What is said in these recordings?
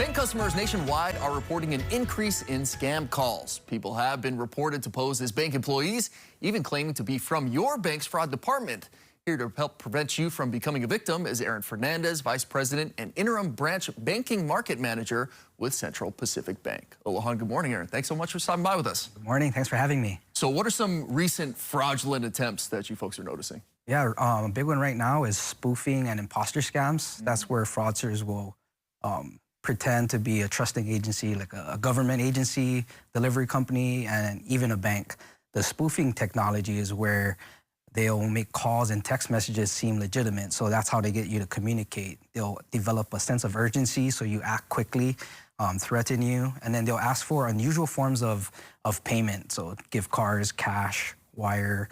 Bank customers nationwide are reporting an increase in scam calls. People have been reported to pose as bank employees, even claiming to be from your bank's fraud department. Here to help prevent you from becoming a victim is Aaron Fernandez, Vice President and Interim Branch Banking Market Manager with Central Pacific Bank. Aloha, good morning, Aaron. Thanks so much for stopping by with us. Good morning. Thanks for having me. So what are some recent fraudulent attempts that you folks are noticing? Yeah, a big one right now is spoofing and imposter scams. That's where fraudsters will pretend to be a trusting agency, like a government agency, delivery company, and even a bank. The spoofing technology is where they'll make calls and text messages seem legitimate. So that's how they get you to communicate. They'll develop a sense of urgency so you act quickly, threaten you, and then they'll ask for unusual forms of payment. So gift cards, cash, wire,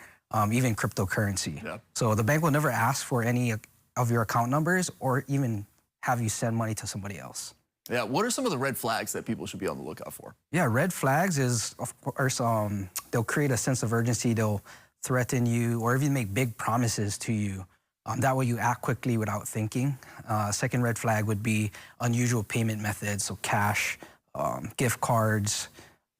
even cryptocurrency. Yeah. So the bank will never ask for any of your account numbers or even have you send money to somebody else. Yeah, what are some of the red flags that people should be on the lookout for? Yeah, red flags is, of course, they'll create a sense of urgency. They'll threaten you or even make big promises to you. That way you act quickly without thinking. Second red flag would be unusual payment methods, so cash, gift cards,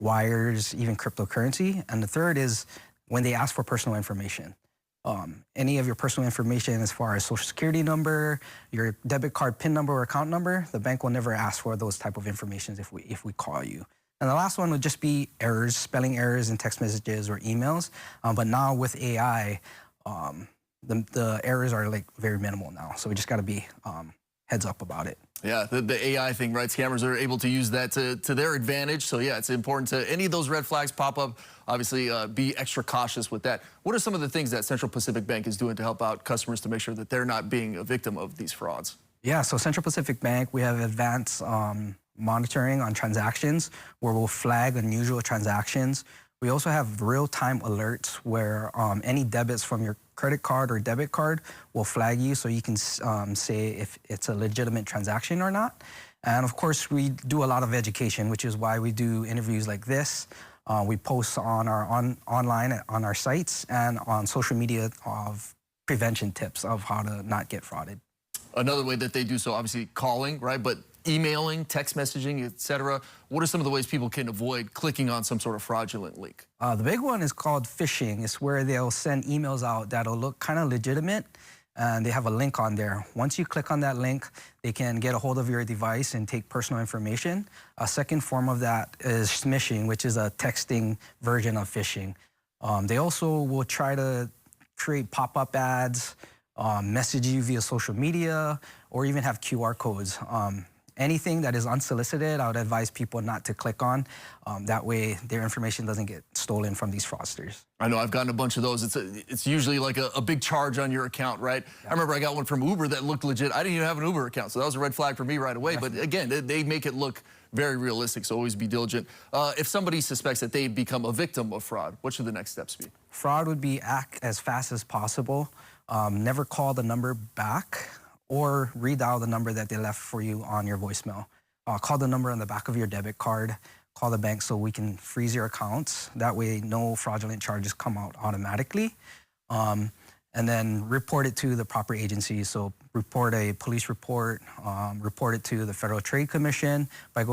wires, even cryptocurrency. And the third is when they ask for personal information. Any of your personal information as far as social security number, your debit card PIN number or account number, the bank will never ask for those type of information if we call you. And the last one would just be errors, spelling errors in text messages or emails. But now with AI, the errors are like very minimal now. So we just got to be heads up about it. Yeah, the AI thing, right? Scammers are able to use that to their advantage. So yeah, it's important to any of those red flags pop up, obviously be extra cautious with that. What are some of the things that Central Pacific Bank is doing to help out customers to make sure that they're not being a victim of these frauds? Yeah, so Central Pacific Bank, we have advanced monitoring on transactions where we'll flag unusual transactions. We also have real-time alerts where any debits from your credit card or debit card will flag you so you can say if it's a legitimate transaction or not. And of course, we do a lot of education, which is why we do interviews like this. We post on our online on our sites and on social media of prevention tips of how to not get frauded. Another way that they do so, obviously calling, right? But emailing, text messaging, etc. What are some of the ways people can avoid clicking on some sort of fraudulent link? The big one is called phishing. It's where they'll send emails out that'll look kind of legitimate, and they have a link on there. Once you click on that link, they can get a hold of your device and take personal information. A second form of that is smishing, which is a texting version of phishing. They also will try to create pop-up ads, message you via social media, or even have QR codes. Anything that is unsolicited, I would advise people not to click on. That way, their information doesn't get stolen from these fraudsters. I know I've gotten a bunch of those. It's usually like a big charge on your account, right? Yeah. I remember I got one from Uber that looked legit. I didn't even have an Uber account, so that was a red flag for me right away. Definitely. But again, they make it look very realistic, so always be diligent. If somebody suspects that they've become a victim of fraud, what should the next steps be? Fraud would be act as fast as possible. Never call the number back or redial the number that they left for you on your voicemail. Call the number on the back of your debit card. Call the bank so we can freeze your accounts. That way, no fraudulent charges come out automatically. And then report it to the proper agency. So report a police report, report it to the Federal Trade Commission by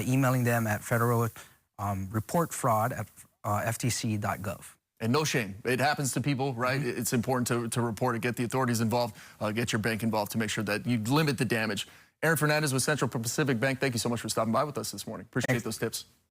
emailing them at federal.reportfraud@ftc.gov. And no shame. It happens to people, right? It's important to report it, get the authorities involved, get your bank involved to make sure that you limit the damage. Aaron Fernandez with Central Pacific Bank, thank you so much for stopping by with us this morning. Appreciate those tips.